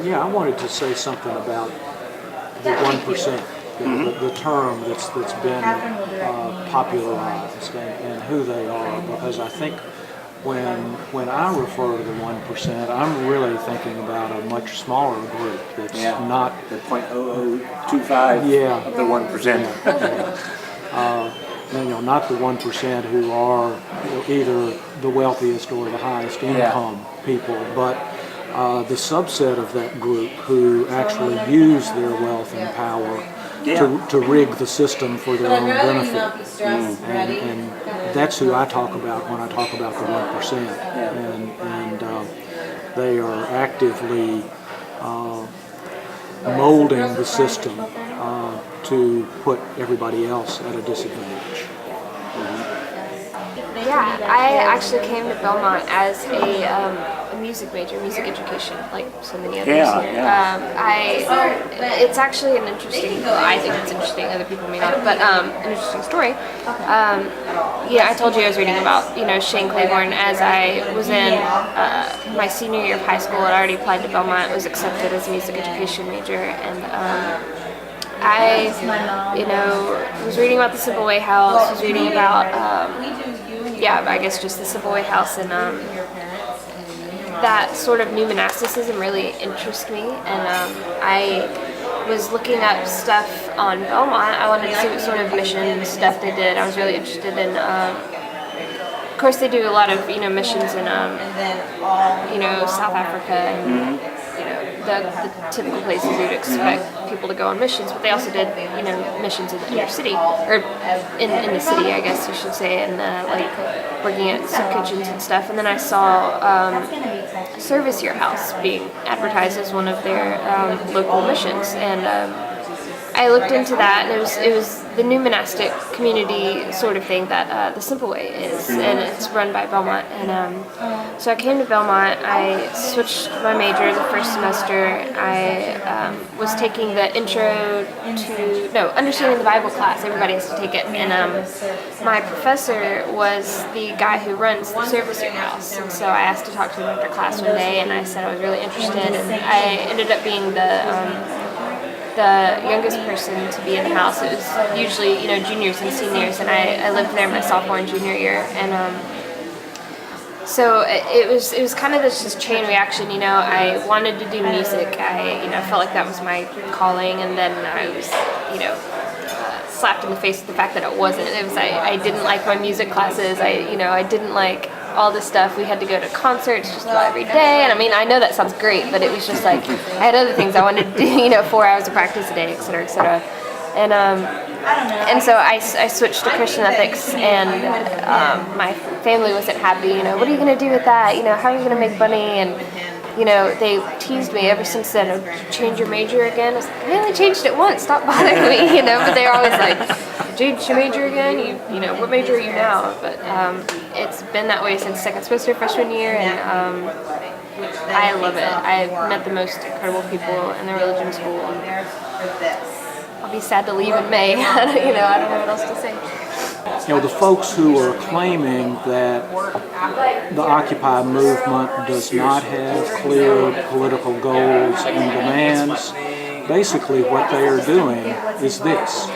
Yeah, I wanted to say something about the 1%, the term that's been popularized and who they are, because I think when I refer to the 1%, I'm really thinking about a much smaller group that's not the 0.0025 of the 1%. Not the 1% who are either the wealthiest or the highest income people, but the subset of that group who actually use their wealth and power to rig the system for their own benefit. And that's who I talk about when I talk about the 1%. And they are actively molding the system to put everybody else at a disadvantage. Yeah, I actually came to Belmont as a music major, music education, like so many others here. It's actually an interesting, I think it's interesting, other people may not, but an interesting story. I told you I was reading about, Shane Claiborne as I was in my senior year of high school. I already applied to Belmont, was accepted as a music education major, and I, was reading about the Simple Way House, was reading about, I guess just the Simple Way House, and that sort of new monasticism really interests me, and I was looking up stuff on Belmont. I wanted to see what sort of mission stuff they did. I was really interested in, of course they do a lot of, missions in, South Africa, and, the typical places you'd expect people to go on missions, but they also did, missions in the inner city, or in the city, I guess you should say, and like working at soup kitchens and stuff. And then I saw Service Your House being advertised as one of their local missions, and I looked into that, and it was the new monastic community sort of thing that the Simple Way is, and it's run by Belmont. And so I came to Belmont. I switched my major the first semester. I was taking the Understanding the Bible class. Everybody has to take it, and my professor was the guy who runs the Service Your House. And so I asked to talk to him after class one day, and I said I was really interested, and I ended up being the youngest person to be in the house. It was usually, juniors and seniors, and I lived there my sophomore and junior year, and so it was kind of this chain reaction. I wanted to do music. I felt like that was my calling, and then I was, slapped in the face with the fact that it wasn't. It was I didn't like my music classes. I didn't like all this stuff. We had to go to concerts just about every day, and I know that sounds great, but it was just like I had other things I wanted to do, 4 hours of practice a day, et cetera, et cetera. And so I switched to Christian ethics, and my family wasn't happy. What are you going to do with that? How are you going to make money? And they teased me ever since then. Oh, did you change your major again? I was like, I only changed it once. Stop bothering me, But they're always like, changed your major again? What major are you now? But it's been that way since second semester freshman year, and I love it. I've met the most incredible people in the religion school. I'll be sad to leave in May. I don't know what else to say. The folks who are claiming that the Occupy movement does not have clear political goals and demands, basically what they are doing is this.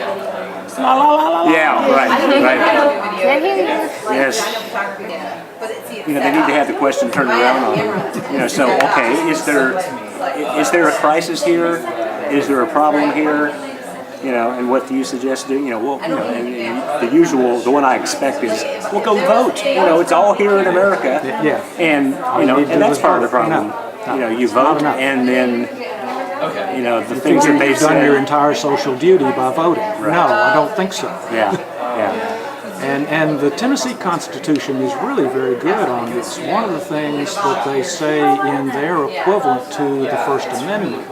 La, la, la, la, la. Yeah, right. Yes. They need to have the question turned around on them. So, okay, is there a crisis here? Is there a problem here? And what do you suggest doing? The usual, the one I expect is, well, go vote. It's all here in America. Yeah. And that's part of the problem. You vote, and then the things that they've done your entire social duty by voting. Right. No, I don't think so. Yeah. And the Tennessee Constitution is really very good on this. One of the things that they say in their equivalent to the First Amendment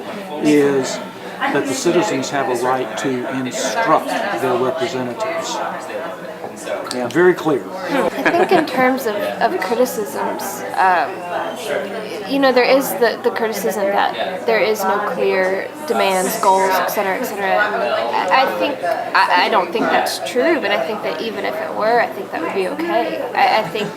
is that the citizens have a right to instruct their representatives. Yeah. Very clear. I think in terms of criticisms, there is the criticism that there is no clear demands, goals, et cetera, et cetera. I don't think that's true, but I think that even if it were, I think that would be okay. I think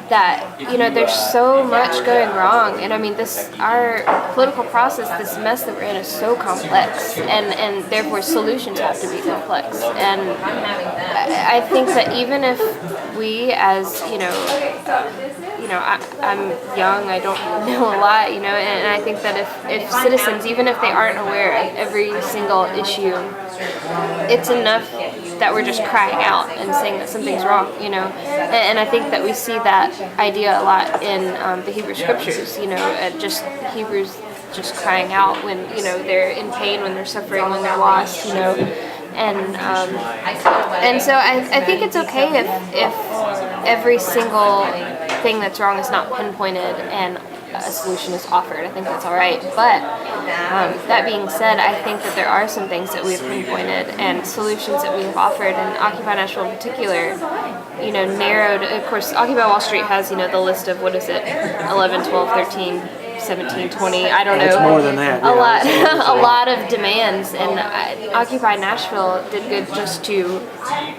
that, you know, there's so much going wrong. And I mean, our political process, this mess that we're in is so complex, and therefore solutions have to be complex. And I think that even if we as, I'm young, I don't know a lot, and I think that if citizens, even if they aren't aware of every single issue, it's enough that we're just crying out and saying that something's wrong, and I think that we see that idea a lot in the Hebrew scriptures, just Hebrews just crying out when, they're in pain, when they're suffering, when they're lost, and so I think it's okay if every single thing that's wrong is not pinpointed and a solution is offered. I think that's all right. But that being said, I think that there are some things that we've pinpointed and solutions that we have offered, and Occupy Nashville in particular, narrowed. Of course, Occupy Wall Street has, the list of, 11, 12, 13, 17, 20, I don't know. It's more than that. A lot of demands, and Occupy Nashville did good just to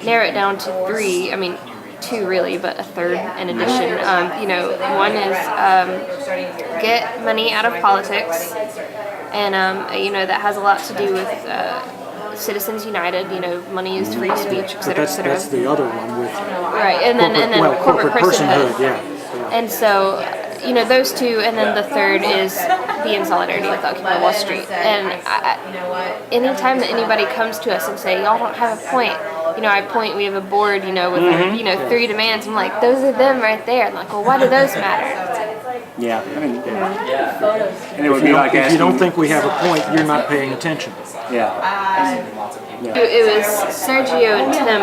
narrow it down to 3. I mean, 2 really, but a third in addition. One is get money out of politics, and that has a lot to do with Citizens United. Money used free speech, etc., etc. That's the other one with right, and then corporate personhood. Yeah. And so, those 2, and then the third is be in solidarity with Occupy Wall Street. And anytime that anybody comes to us and say, y'all don't have a point, we have a board, with, 3 demands. I'm like, those are them right there. I'm like, well, why do those matter? Yeah. I mean, and it would be like if you don't think we have a point, you're not paying attention. Yeah. It was Sergio and Tim.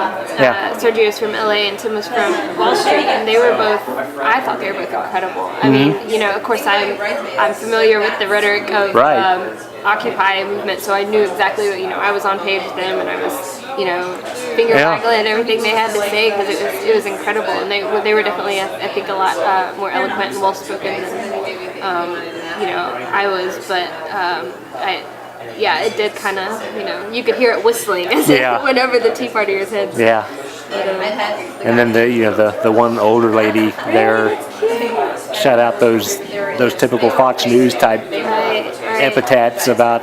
Sergio's from LA and Tim was from Wall Street, and I thought they were both incredible. I mean, of course I'm familiar with the rhetoric of Occupy movement, so I knew exactly what, I was on page with them, and I was, finger waggling everything they had to say, because it was incredible, and they were definitely, I think, a lot more eloquent and well spoken than I was, but it did kind of, you could hear it whistling as it went over the Tea Partiers' heads. Yeah. But, and then the one older lady there shout out those typical Fox News type epithets about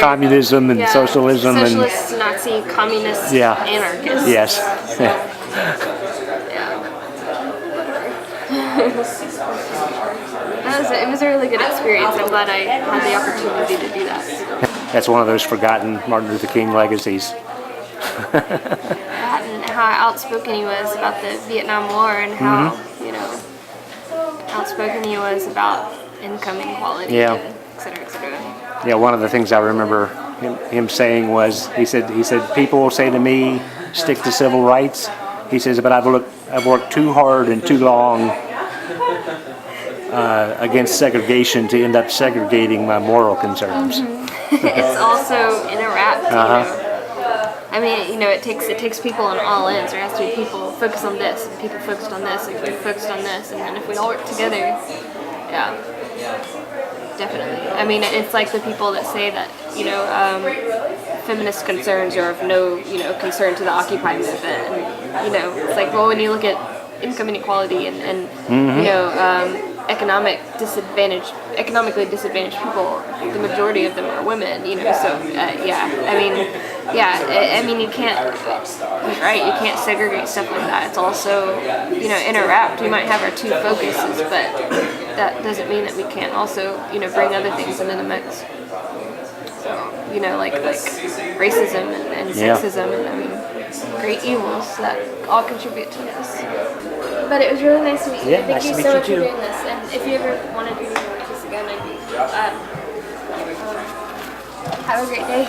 communism and socialism, socialist, and Nazi, communist, anarchist. Yes. It was a really good experience. I'm glad I had the opportunity to do that. That's one of those forgotten Martin Luther King legacies. That and how outspoken he was about the Vietnam War, and how outspoken he was about income inequality, and et cetera, et cetera. Yeah, one of the things I remember him saying was, he said people will say to me, stick to civil rights. He says, but I've worked too hard and too long against segregation to end up segregating my moral concerns. It's also in a rap, I mean, it takes people on all ends. There has to be people focused on this, and people focused on this, and people focused on this, and then if we all work together, definitely. I mean, it's like the people that say that, feminist concerns are of no, concern to the Occupy movement, and, it's like, well, when you look at income inequality and economically disadvantaged people, the majority of them are women, so I mean you can't, he's right, you can't segregate stuff like that. It's also, interact. We might have our 2 focuses, but that doesn't mean that we can't also, bring other things into the mix. So, like racism and sexism, and I mean, great evils that all contribute to this. But it was really nice to meet you. Thank you so much for doing this. And if you ever want to do this again, I'd be glad. Have a great day.